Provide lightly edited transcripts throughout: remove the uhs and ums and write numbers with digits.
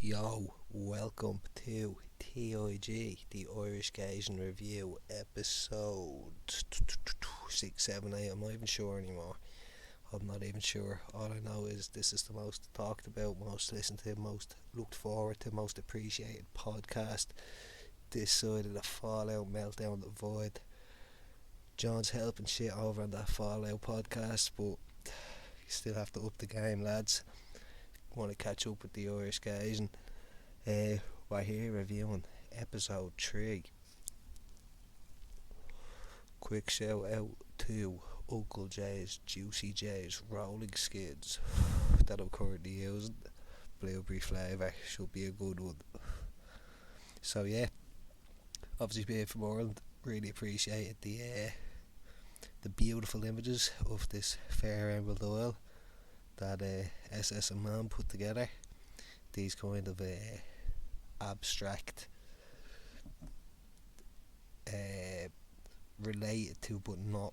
Yo, welcome to T.I.G, the Irish Gaijin Review, episode 6, 7, 8. I'm not even sure anymore. I'm not even sure. All I know is this is the most talked about, most listened to, most looked forward to, most appreciated podcast this side of the Fallout Meltdown Divide. John's helping shit over on that Fallout podcast, but you still have to up the game, lads. Want to catch up with the Irish guys, and we're here reviewing episode 3. Quick shout out to Uncle J's Juicy J's Rolling Skids that I'm currently using. Blueberry flavour, should be a good one. So yeah, obviously being from Ireland, really appreciated the beautiful images of this fair emerald oil that SS and Man put together. These kind of abstract, related to but not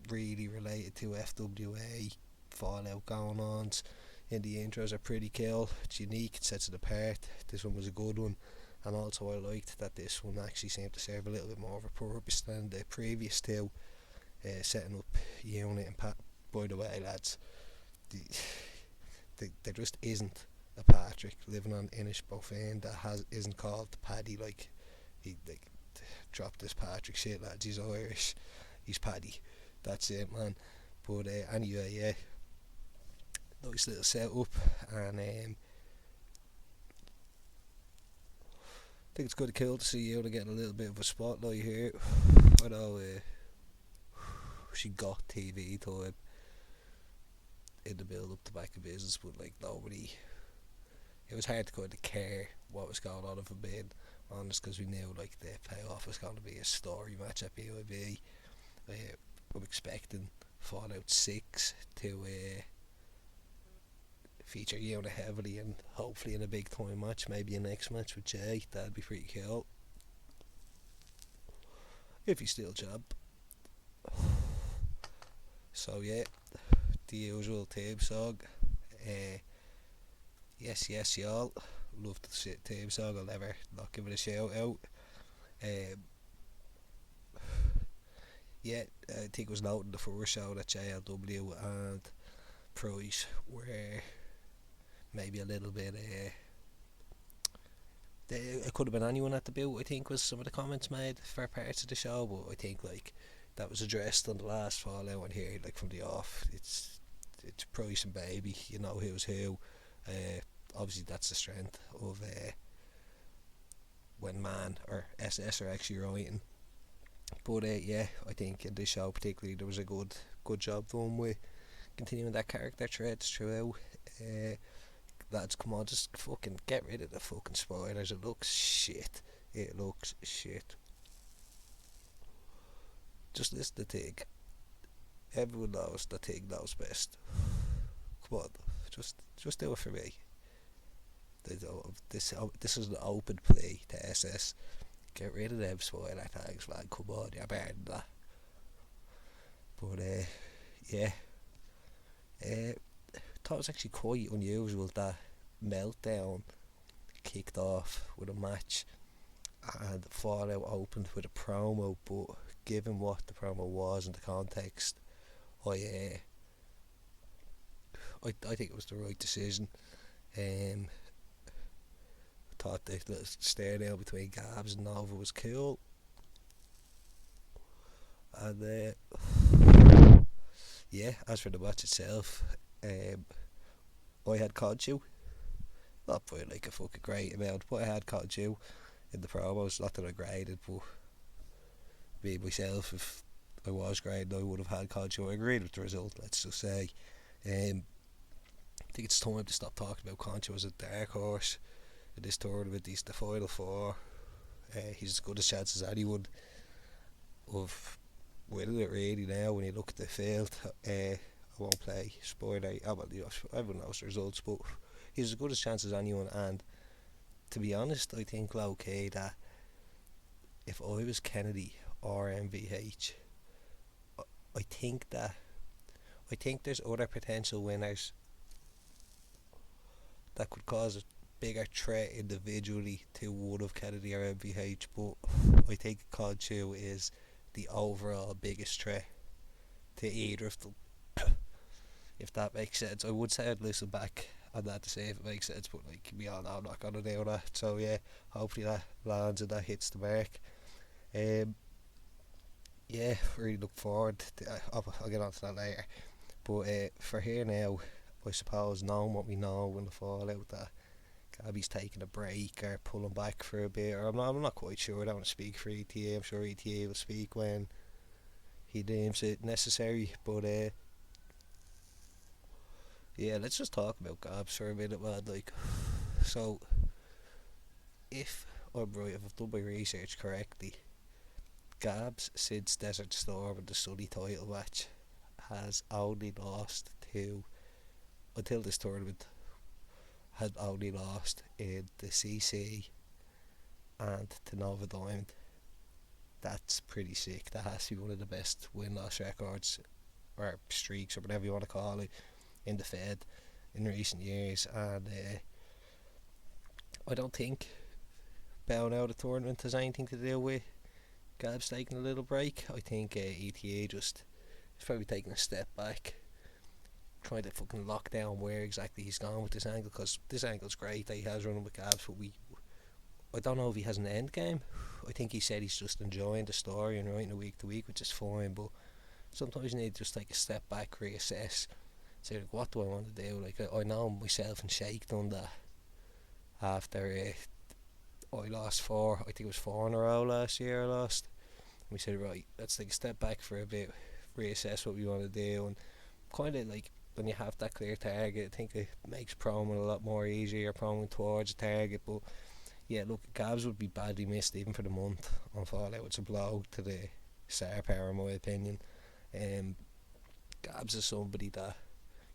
really related to FWA Fallout going ons in the intros are pretty cool. It's unique, it sets it apart. This one was a good one, and also I liked that this one actually seemed to serve a little bit more of a purpose than the previous two, setting up unit and by the way, lads, there just isn't a Patrick living on Inishbofane that isn't called Paddy. Like, he dropped this Patrick shit, lads. He's Irish, he's Paddy. That's it, man. But anyway, yeah, nice little setup, and I think it's kind of cool to see you getting a little bit of a spotlight here. I know she got TV time in the build up to back of business, but like nobody, it was hard to kind of care what was going on, if I'm being honest, because we knew like the payoff was going to be a story match at BIB. I'm expecting Fallout 6 to feature Yona heavily, and hopefully in a big time match, maybe a next match with Jay. That'd be pretty cool if he's still job. So yeah, the usual theme song. Yes, yes, y'all. Love the theme song. I'll never not give it a shout out. Yeah, I think it was noted in the first show that JLW and Price were maybe a little bit. It could have been anyone at the boot, I think, was some of the comments made for parts of the show, but I think like that was addressed on the last Fallout, and here, like from the off, it's Price and Baby. You know who's who. Obviously, that's the strength of when Man or SS are actually writing. But yeah, I think in this show particularly there was a good job done with continuing that character threads throughout. Lads, come on, just fucking get rid of the fucking spoilers. It looks shit. It looks shit. Just listen to T.I.G. Everyone knows that T.I.G knows best. Come on, just do it for me. This is an open plea to SS. Get rid of them spoiler tags, man. Come on, you're better than that. But yeah, thought it was actually quite unusual that Meltdown kicked off with a match and Fallout opened with a promo. But given what the promo was and the context, I think it was the right decision. I thought the little stare down between Gabs and Nova was cool, and yeah, as for the match itself, I had Conchu, not by like a fucking great amount, but I had Conchu in the promos. Not that I graded, but me myself, if I was grading, I would have had Conchu. I agreed with the result, let's just say. I think it's time to stop talking about Conchu as a dark horse in this tournament. He's the final four. He's as good a chance as anyone of winning it really now when you look at the field. I won't play spoiler. Everyone knows the results, but he's as good a chance as anyone. And to be honest, I think low-key that if I was Kennedy or MVH, I think there's other potential winners that could cause a bigger threat individually to one of Kennedy or MVH, but I think Conchu is the overall biggest threat to either of them, if that makes sense. I would say I'd listen back on that to see if it makes sense, but like we all know I'm not gonna do that. So yeah, hopefully that lands and that hits the mark. Um, yeah, really look forward to, I'll get on to that later. But for here now, I suppose knowing what we know in the fallout, that Gabby's taking a break or pulling back for a bit, or I'm not quite sure. I don't want to speak for ETA. I'm sure ETA will speak when he deems it necessary. But yeah, let's just talk about Gabs for a minute, man. Like, so if I'm right, if I've done my research correctly, Gabs since Desert Storm and the Sunny title match has only lost to, until this tournament, had only lost in the CC and to Nova Diamond. That's pretty sick. That has to be one of the best win-loss records or streaks or whatever you want to call it in the Fed in recent years. And I don't think bowing out of the tournament has anything to do with Gabs taking a little break. I think ETA just is probably taking a step back, trying to fucking lock down where exactly he's gone with this angle, because this angle's great that he has running with Gabs, but I don't know if he has an end game. I think he said he's just enjoying the story and writing it week to week, which is fine, but sometimes you need to just take a step back, reassess, say like, what do I want to do? Like, I know myself and Shake done that after I lost I think it was 4 in a row last year I lost. And we said, right, let's take a step back for a bit, reassess what we want to do, and kind of like, when you have that clear target, I think it makes promo a lot more easier, promoing towards the target. But yeah, look, Gabs would be badly missed even for the month on Fallout. It's a blow to the star power, in my opinion. Gabs is somebody that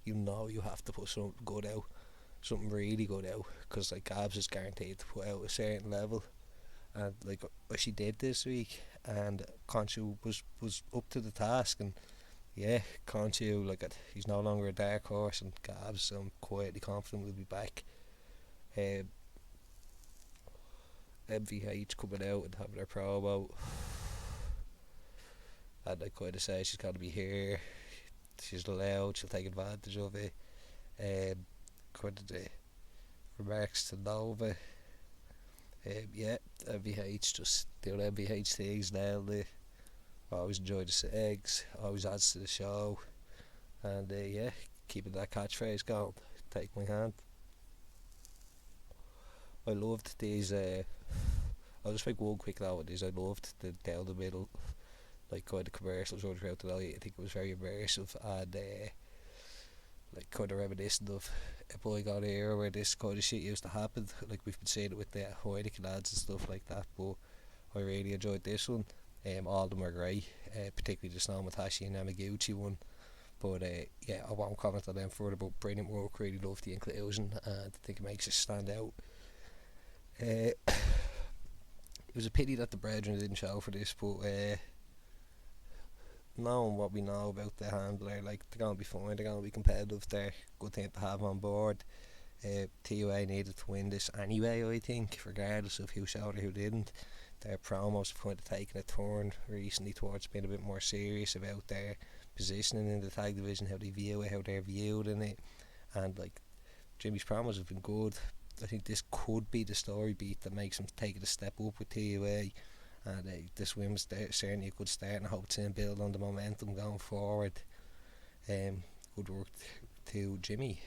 you have to put something good out, something really good out, because like Gabs is guaranteed to put out a certain level, and like what she did this week, and Conchu was up to the task, and yeah, Conchu, like, he's no longer a dark horse, and Gabs, I'm quietly confident will be back. MVH coming out and having her promo, and I kind of say she's got to be here, she's allowed, she'll take advantage of it. Kind of the remarks to Nova, yeah, MVH just doing MVH things now. I always enjoy the segs, always adds to the show, and yeah, keeping that catchphrase going. Take my hand. I loved these. I'll just make one quick note of these. I loved the down the middle, like, kind of commercials running throughout the night. I think it was very immersive and like kind of reminiscent of a bygone era where this kind of shit used to happen. Like, we've been seeing it with the Heineken ads and stuff like that. But I really enjoyed this one. All of them are great, particularly the Snow Matashi and Yamaguchi one. But yeah, I won't comment on them further, but brilliant work, really loved the inclusion, and I think it makes it stand out. It was a pity that the Brethren didn't show for this, but knowing what we know about the handler, like, they're going to be fine, they're going to be competitive, they're a good thing to have on board. TUA needed to win this anyway, I think, regardless of who showed or who didn't. Their promos have kind of taken a turn recently towards being a bit more serious about their positioning in the tag division, how they view it, how they're viewed in it, and like, Jimmy's promos have been good. I think this could be the story beat that makes him take it a step up with TUA, and this win was certainly a good start, and I hope to build on the momentum going forward. Good work to Jimmy.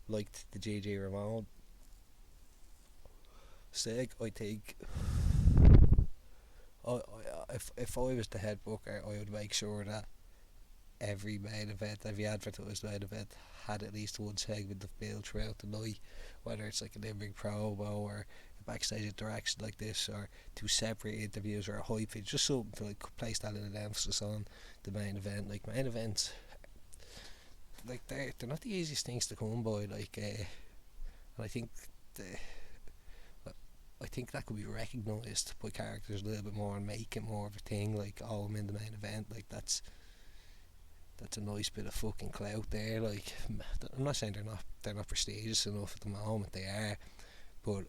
Liked the GG Ramon seg. I think if I was the head booker, I would make sure that every main event, every advertised main event, had at least one segment of build throughout the night, whether it's like an in-ring promo or a backstage interaction like this, or two separate interviews, or a hype video, just something to like place that in an emphasis on the main event. Like, main events, like, they're not the easiest things to come by, like, and I think that could be recognised by characters a little bit more and make it more of a thing, like, oh, I'm in the main event, like, that's that's a nice bit of fucking clout there. Like, I'm not saying they're not prestigious enough at the moment. They are, but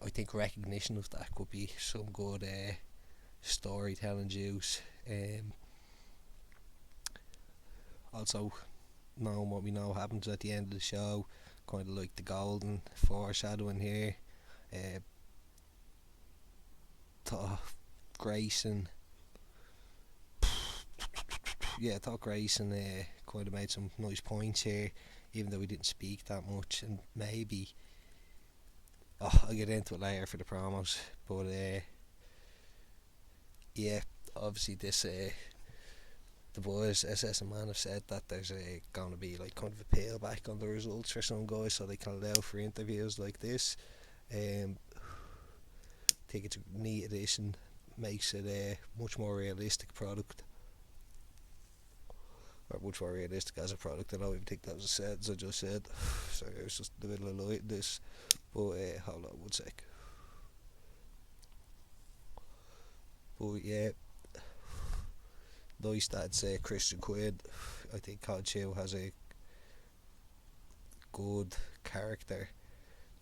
I think recognition of that could be some good storytelling juice. Also, knowing what we know happens at the end of the show, kind of like the golden foreshadowing here. Thought Grayson kind of made some nice points here, even though we didn't speak that much, and maybe I'll get into it later for the promos, but yeah, obviously this the boys SS and Man have said that there's going to be like kind of a peel back on the results for some guys, so they can allow for interviews like this. I think it's a neat addition, makes it a much more realistic product, or much more realistic as a product. I don't even think that was a sentence I just said. Sorry, I was just in the middle of lighting this. But hold on 1 sec. But yeah, nice that's Christian Quinn. I think Colin Chew has a good character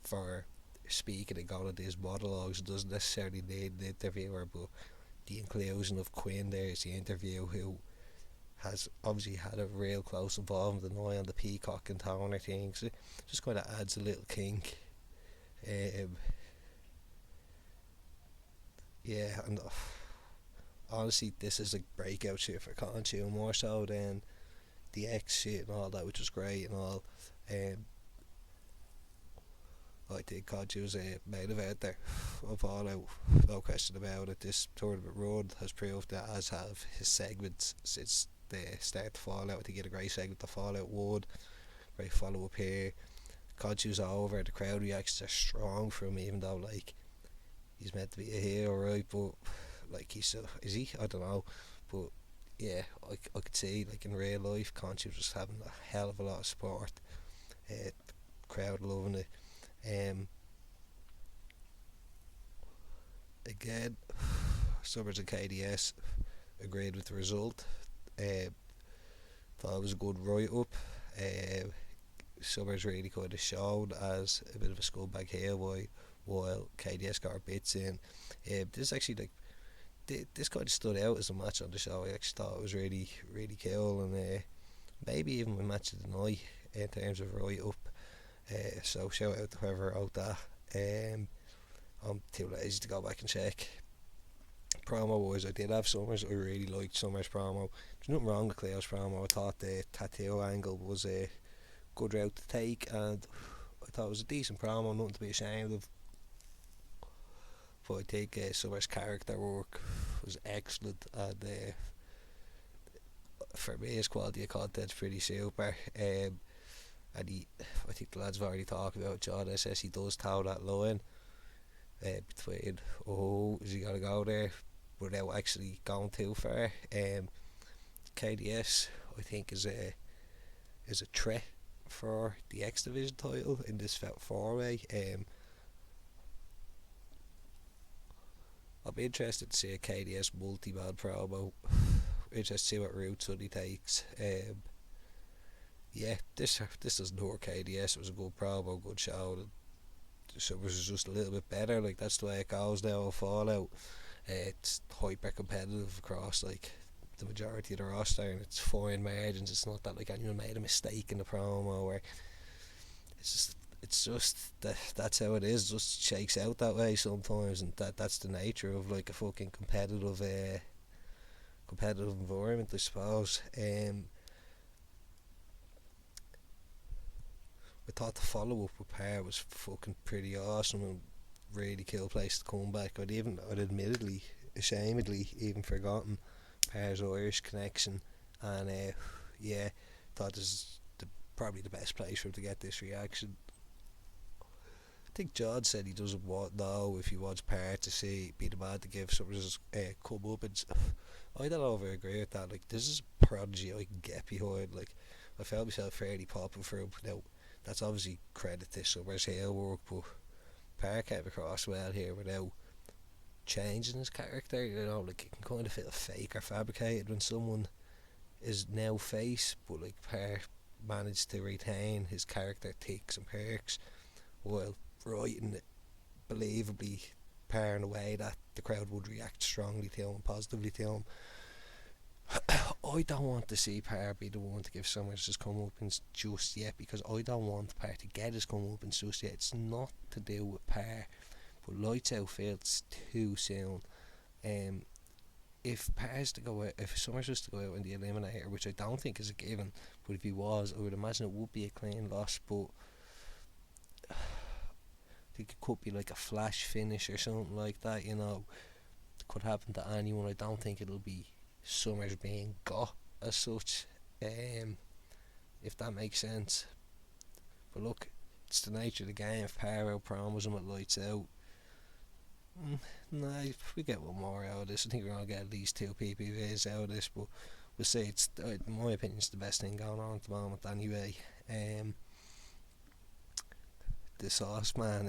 for speaking and going into his monologues. It doesn't necessarily need an interviewer, but the inclusion of Quinn there as the interview, who has obviously had a real close involvement in on the Peacock and Toner things, it just kind of adds a little kink. Yeah, and honestly, this is a breakout shit for Colin Chew, more so than the X shit and all that, which was great and all. I think Colin Chew's a main eventer of All Out, no question about it. This tournament run has proved that, as have his segments since the start to Fallout. I think he had a great segment to Fallout 1, great follow up here. Colin Chew's over, the crowd reactions are strong for him, even though like he's meant to be a hero, right? But like, he's is he? I don't know. But yeah, I could see like in real life, Colin Chew just having a hell of a lot of support. Crowd loving it. Again, Summers and KDS agreed with the result. Thought it was a good write up. Summers really kind of showed as a bit of a scumbag heel boy, while KDS got her bits in. This actually this kind of stood out as a match on the show. I actually thought it was really, really cool, and maybe even my match of the night in terms of write up. So shout out to whoever wrote that. I'm too lazy to go back and check. Promo wise, I did have Summers. I really liked Summers' promo. There's nothing wrong with Cleo's promo. I thought the tattoo angle was a good route to take, and I thought it was a decent promo, nothing to be ashamed of. But I think Summers' character work was excellent, and for me his quality of content's pretty super. And I think the lads have already talked about John SS. He does toe that line between, is he gonna go there, without actually going too far. KDS, I think, is a threat for the X Division title in this four-way. I'll be interested to see a KDS multi-man promo. Interested to see what route Sonny takes. Yeah, this doesn't hurt KDS. It was a good promo, good show. So it was just a little bit better. Like, that's the way it goes now in Fallout. It's hyper competitive across like the majority of the roster, and it's fine margins. It's not that like anyone made a mistake in the promo, or it's just that's how it is. It just shakes out that way sometimes, and that's the nature of like a fucking competitive environment, I suppose. I thought the follow up with Parr was fucking pretty awesome and really cool place to come back. I'd admittedly, ashamedly, even forgotten Parr's Irish connection, and yeah, thought this is probably the best place for him to get this reaction. I think John said he doesn't know if he wants Parr to be the man to give some of his come up, and I don't know if I agree with that. Like, this is a prodigy I can get behind. Like, I felt myself fairly popping for him. Now, that's obviously credit to Summers' heel work, but Parr came across well here without changing his character. You know, like, it can kind of feel fake or fabricated when someone is now face, but like Per managed to retain his character ticks and perks while writing it believably Per in a way that the crowd would react strongly to him and positively to him. I don't want to see Per be the one to give Summers his comeuppance just yet, because I don't want Per to get his comeuppance just yet. It's not to do with Per, but Lights Out feels too soon. If Per's to go out, if Summers was to go out in the Eliminator, which I don't think is a given, but if he was, I would imagine it would be a clean loss. But I think it could be like a flash finish or something like that. You know, it could happen to anyone. I don't think it'll be Summers being got as such, if that makes sense. But look, it's the nature of the game. If Per out promos him with Lights Out, if we get one more out of this, I think we're going to get at least 2 PPVs out of this, but we'll see. It's, in my opinion, it's the best thing going on at the moment anyway. The Sauce Man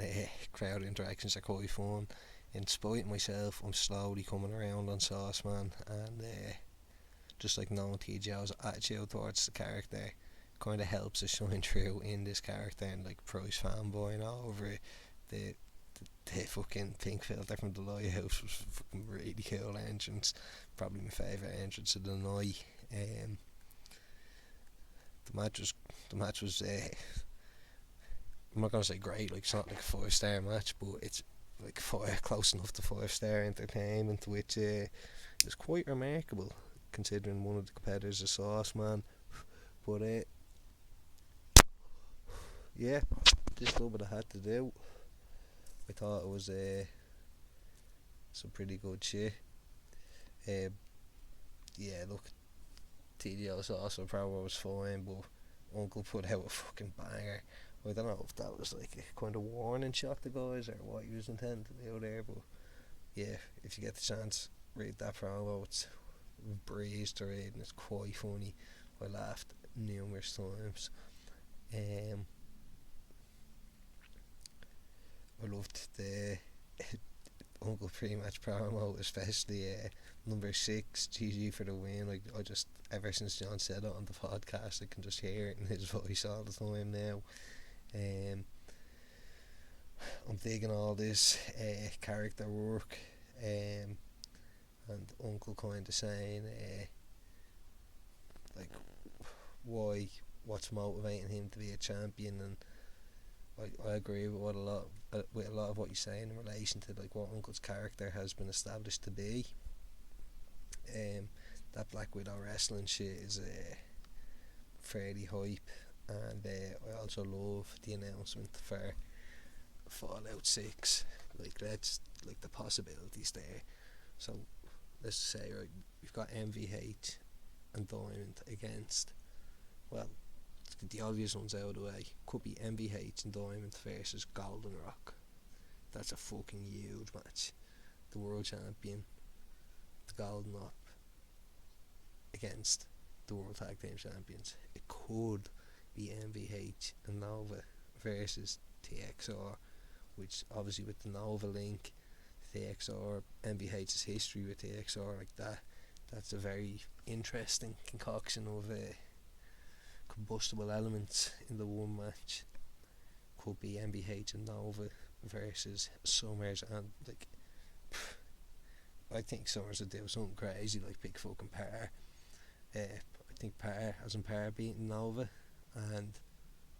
crowd interactions are quite fun. In spite of myself, I'm slowly coming around on Sauce Man, and just like knowing T.I.G's attitude towards the character kind of helps us shine through in this character, and like Price fanboying over it. The fucking pink filter from the Lighthouse was a fucking really cool entrance, probably my favourite entrance of the night. The match was I'm not gonna say great, like it's not like a 5-star match, but it's like close enough to 5-star entertainment, which is quite remarkable considering one of the competitors is Sauce Man. But yeah, just did what I had to do. I thought it was some pretty good shit. Yeah, look, TDL's also promo was fine, but Uncle put out a fucking banger. I don't know if that was like a kind of warning shot to guys or what he was intending to do there, but yeah, if you get the chance, read that promo. It's a breeze to read and it's quite funny. I laughed numerous times. I loved the Uncle pre-match promo, especially number 6, GG for the win. Like, I just, ever since John said it on the podcast, I can just hear it in his voice all the time now. I'm digging all this character work, and Uncle kind of saying like what's motivating him to be a champion, and I agree with a lot of what you're saying in relation to like what Uncle's character has been established to be. That Black Widow wrestling shit is fairly hype, and I also love the announcement for Fallout 6. Like, that's like the possibilities there. So let's say, right, we've got MVH and Diamond against, well, the obvious ones out of the way. Could be MVH and Diamond versus Golden Rock. That's a fucking huge match. The world champion, the Golden Rock, against the World Tag Team Champions. It could be MVH and Nova versus TXR, which obviously with the Nova link, TXR, MVH's history with TXR, like that's a very interesting concoction of combustible elements in the one match. Could be MVH and Nova versus Summers, and like I think Summers would do something crazy like big fucking Per. I think Per, as in Per beating Nova and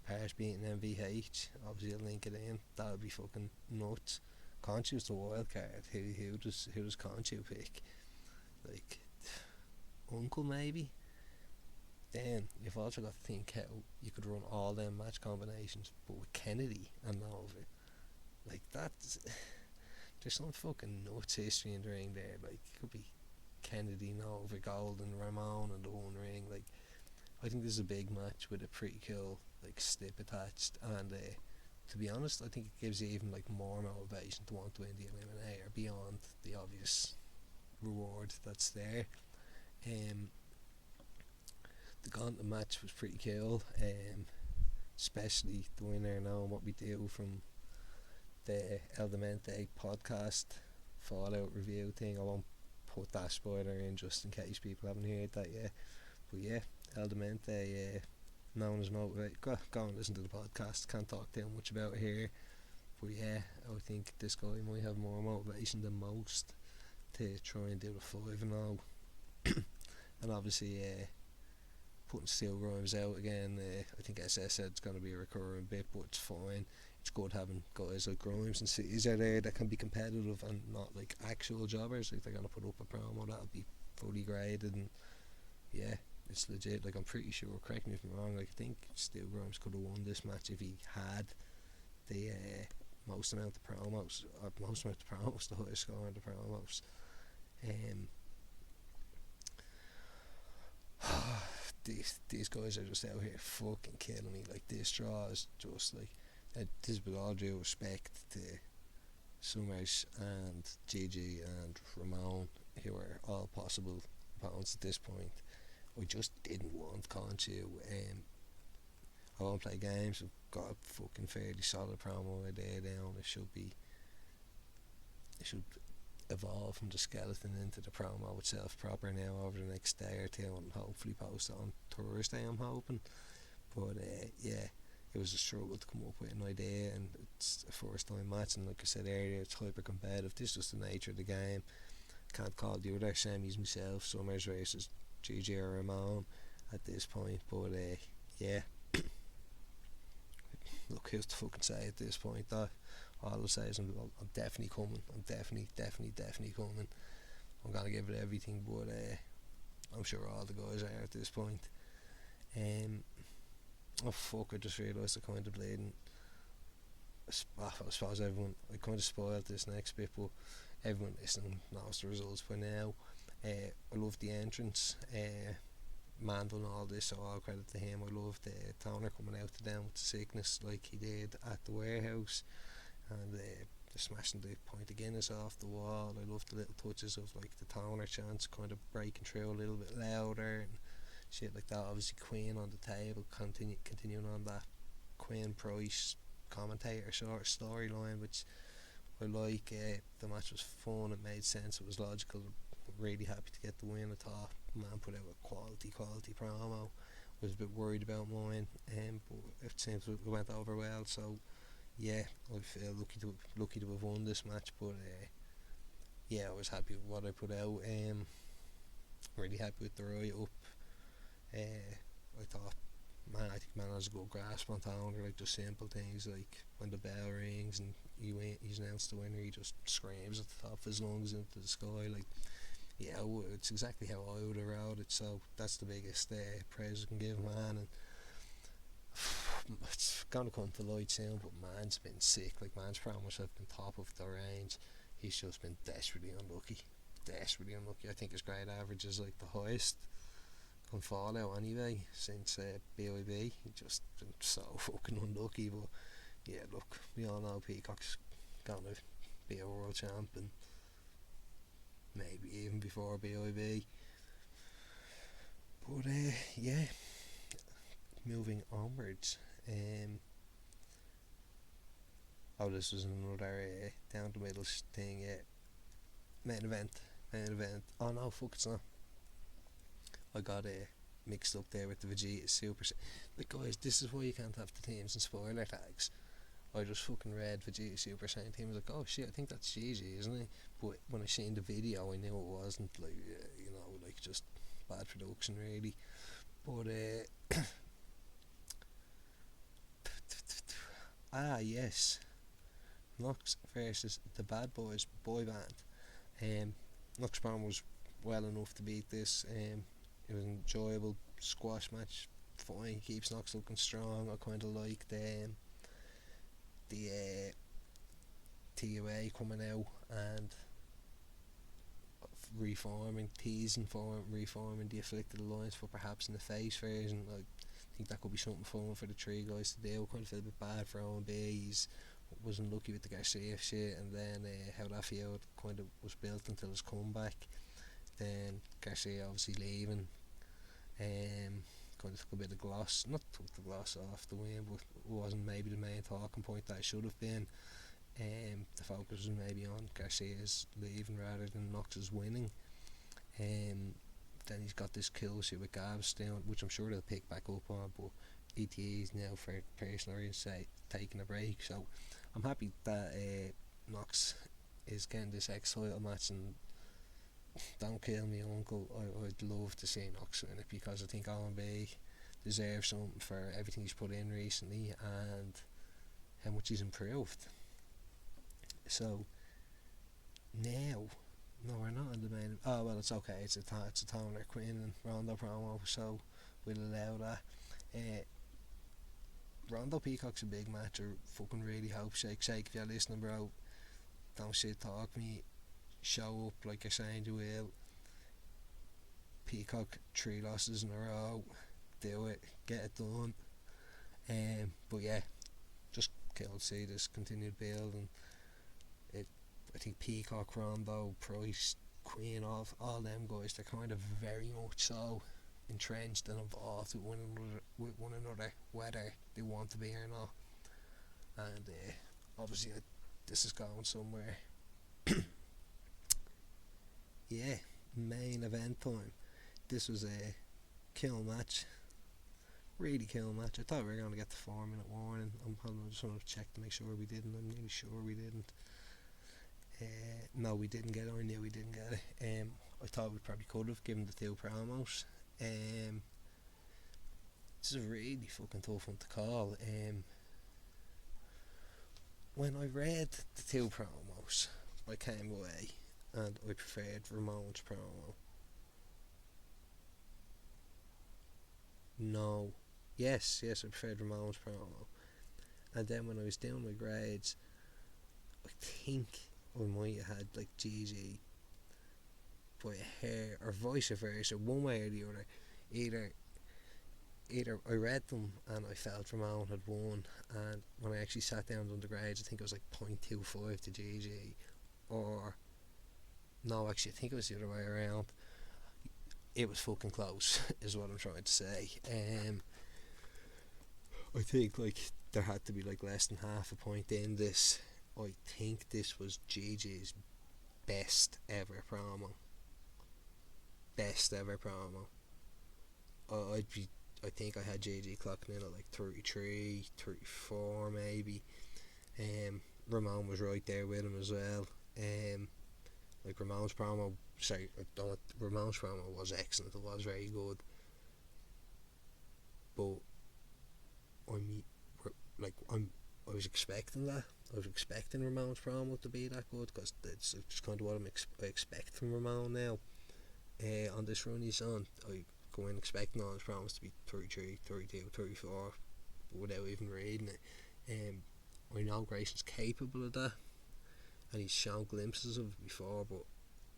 Per's beating MVH, obviously I'll link it in. That would be fucking nuts. Conchu's the wild card. Who does Conchu pick? Like Uncle maybe. Then you've also got to think how you could run all them match combinations, but with Kennedy and Nova, like that's there's some fucking nuts history in the ring there. Like it could be Kennedy, Nova, Golden, Ramon in the one ring. Like I think this is a big match with a pretty cool like slip attached, and to be honest, I think it gives you even like more motivation to want to win the Eliminator beyond the obvious reward that's there. The Gauntlet match was pretty cool, especially the winner knowing what we do from the El Demente podcast Fallout review thing. I won't put that spoiler in just in case people haven't heard that yet, But yeah, El Demente, known as Motivate. Go and listen to the podcast. Can't talk too much about it here. But yeah, I think this guy might have more motivation than most to try and do the 5-0. And obviously, putting Steel Grimes out again. I think SS said it's going to be a recurring bit, but it's fine. It's good having guys like Grimes and Cities out there that can be competitive and not like actual jobbers. Like, they're going to put up a promo that'll be fully graded, and yeah, it's legit. Like, I'm pretty sure, correct me if I'm wrong, like, I think Steel Grimes could have won this match if he had the most amount of promos, the highest score in the promos. These guys are just out here fucking killing me. Like, this draw is just like, this is with all due respect to Summers and Gigi and Ramon, who are all possible opponents at this point. I just didn't want Conchu. I won't play games. I've got a fucking fairly solid promo idea down. It should evolve from the skeleton into the promo itself proper now over the next day or two, and hopefully post it on Thursday, I'm hoping. But yeah, it was a struggle to come up with an idea, and it's a first time match, and like I said earlier, it's hyper competitive. This is just the nature of the game. Can't call the other semis myself, Summers versus GG or Ramon at this point. But yeah, look, who's to fucking say at this point though? All I'll say is I'm definitely coming. I'm definitely coming. I'm gonna give it everything, but I'm sure all the guys are at this point. Oh fuck, I just realised I kind of bleeding. I suppose everyone, I kind of spoiled this next bit, but everyone listening knows the results by now. I love the entrance. Man done all this, so all credit to him. I loved Toner coming out to them with the sickness like he did at the warehouse, and smashing the point of Guinness off the wall. I loved the little touches of like the Toner chants kind of breaking through a little bit louder and shit like that. Obviously Queen on the table, continuing on that Queen Price commentator sort of storyline, which I like. The match was fun, it made sense, it was logical. Really happy to get the win. I thought man put out a quality promo. Was a bit worried about mine, but it seems it went over well, so yeah, I feel lucky to have won this match. But yeah, I was happy with what I put out. Really happy with the write up. I thought, I think man has a good grasp on town. Like, just simple things like when the bell rings and he's announced the winner, he just screams at the top of his lungs into the sky. Like, yeah, it's exactly how I would have wrote it. So that's the biggest praise I can give man. And it's going to come to light soon, but man's been sick. Like, man's promos have been top of the range. He's just been desperately unlucky. I think his grade average is like the highest on Fallout anyway since BIB. He just been so fucking unlucky. But yeah, look, we all know Peacock's going to be a world champion, maybe even before BIB. But yeah, moving onwards. This was another down the middle thing. Main event. Oh no, fuck, it's not. I got mixed up there with the Vegeta Super. Like, guys, this is why you can't have the teams and spoiler tags. I just fucking read Vegeta Super Saiyan team. I was like, oh shit, I think that's Gigi, isn't it? But when I seen the video, I knew it wasn't. Like, like, just bad production really. But yes, Lux versus the Bad Boys boy band. Lux Brown was well enough to beat this. It was an enjoyable squash match. Fine, keeps Knox looking strong. I kind of like the TUA coming out and reforming the Afflicted Alliance for perhaps in the face version. I think that could be something fun for the three guys to do. Kind of feel a bit bad for Owen B. He's wasn't lucky with the Garcia shit, and then how that feud kind of was built until his comeback. Then Garcia obviously leaving, kind of took a bit of gloss, not took the gloss off the win, but it wasn't maybe the main talking point that it should have been. The focus was maybe on Garcia's leaving rather than Knox's winning. then he's got this kill shit with Gavs down, which I'm sure they'll pick back up on, but ETA's now for personal reasons taking a break. So I'm happy that Knox is getting this X title match, and don't kill me uncle, I'd love to see Knox win it, because I think Owen B deserves something for everything he's put in recently and how much he's improved. So now, no, we're not in the main. Oh well, it's okay. It's a Toner Quinn and Rondo promo, so we'll allow that. Rondo Peacock's a big match. I fucking really hope. Shake, if you're listening, bro, don't shit talk me. Show up like you're saying you will. Peacock 3 losses in a row. Do it. Get it done. But yeah, just cool to see this continued build, and I think Peacock, Rondo, Price, Queen, all them guys, they're kind of very much so entrenched and involved with one another, whether they want to be or not. And obviously this is going somewhere. Yeah, main event time. This was a kill match. Really kill match. I thought we were going to get the 4-minute warning. I just want to check to make sure we didn't. I'm nearly sure we didn't. No, we didn't get it. I knew we didn't get it. I thought we probably could have, given the 2 promos. This is a really fucking tough one to call. When I read the 2 promos, I came away and I preferred Ramon's promo. No. Yes, I preferred Ramon's promo. And then when I was doing my grades, I think I might have had like GG by a hair, or vice versa, one way or the other. Either I read them and I felt Ramon had won, and when I actually sat down on the grades, I think it was like 0.25 to GG, or no, actually I think it was the other way around. It was fucking close is what I'm trying to say. I think like there had to be like less than half a point in this. I think this was GG's best ever promo. I think I had GG clocking in at like 33, 34 maybe. Ramon was right there with him as well. Like Ramon's promo was excellent. It was very good. But I was expecting that. I was expecting Ramon's promo to be that good, because it's kind of what I expect from Ramon now. On this run he's on, I go in expecting all his promos to be 33, 32, 34 without even reading it. I know Grayson's capable of that, and he's shown glimpses of it before, but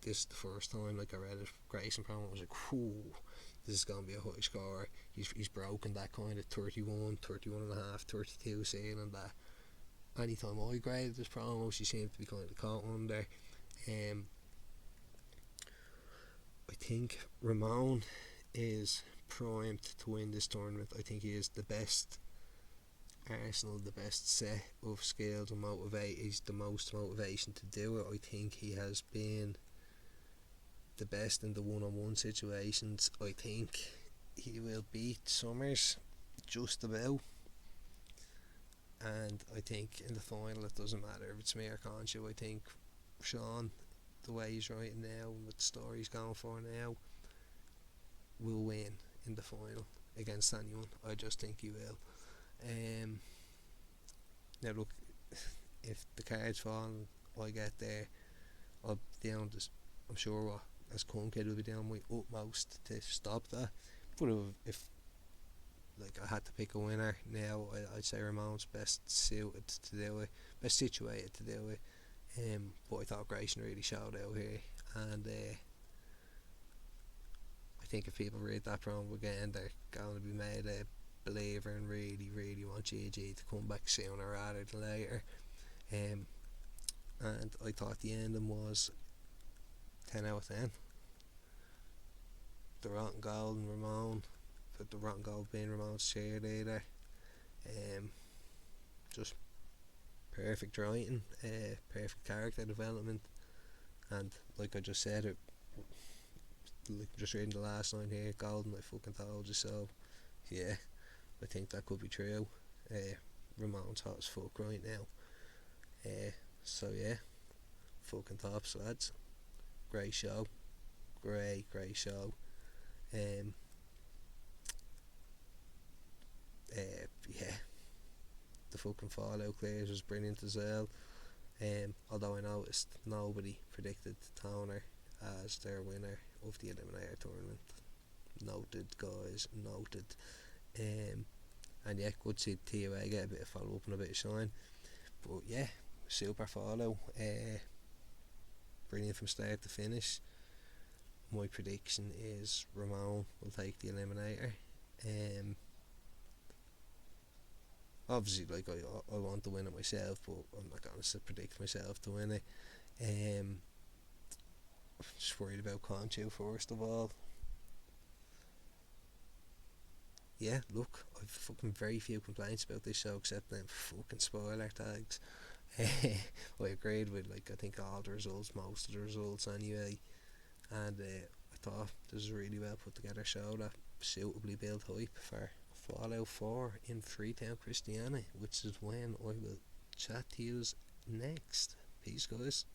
this is the first time like I read a Grayson promo. I was like, whoo, this is going to be a high score. He's broken that kind of 31, 31 and a half, 32 ceiling that anytime I graded this promo, she seemed to be kind of caught under. I think Ramon is primed to win this tournament. I think he is the best Arsenal, the best set of skills and he's the most motivation to do it. I think he has been the best in the one-on-one situations. I think he will beat Summers just about, and I think in the final it doesn't matter if it's me or Conchu. I think Sean, the way he's writing now and what the story he's going for now, will win in the final against anyone. I just think he will. Now look, if the cards fall and I get there, I'll be down to, I'm sure as Kid will be down my utmost to stop that. But if like I had to pick a winner now, I'd say Ramon's best suited to do it, best situated to do it. But I thought Grayson really showed out here, and I think if people read that promo again, they're going to be made a believer and really, really want GG to come back sooner rather than later. And I thought the ending was 10 out of 10. The Rotten Gold and Ramon, the Rotten Gold being Ramon's cheerleader, just perfect writing, perfect character development, and like I just said, like just reading the last line here, golden, I fucking told you so. Yeah, I think that could be true. Ramon's hot as fuck right now. So yeah, fucking tops, lads. Great show. Great show. Um, yeah, the fucking Fallout clears was brilliant as well. Although I noticed nobody predicted Toner as their winner of the Eliminator tournament. Noted, guys, noted. And yeah, good to see T.I.G get a bit of follow up and a bit of shine. But yeah, super follow. Brilliant from start to finish. My prediction is Ramon will take the Eliminator. Obviously, like I want to win it myself, but I'm not going to predict myself to win it. Just worried about Conchu first of all. Yeah, look, I've fucking very few complaints about this show except them fucking spoiler tags. I agreed with, like, I think all the results, most of the results anyway, and I thought this was a really well put together show that suitably built hype for Fallout 4 in Freetown, Christiana, which is when I will chat to you next. Peace, guys.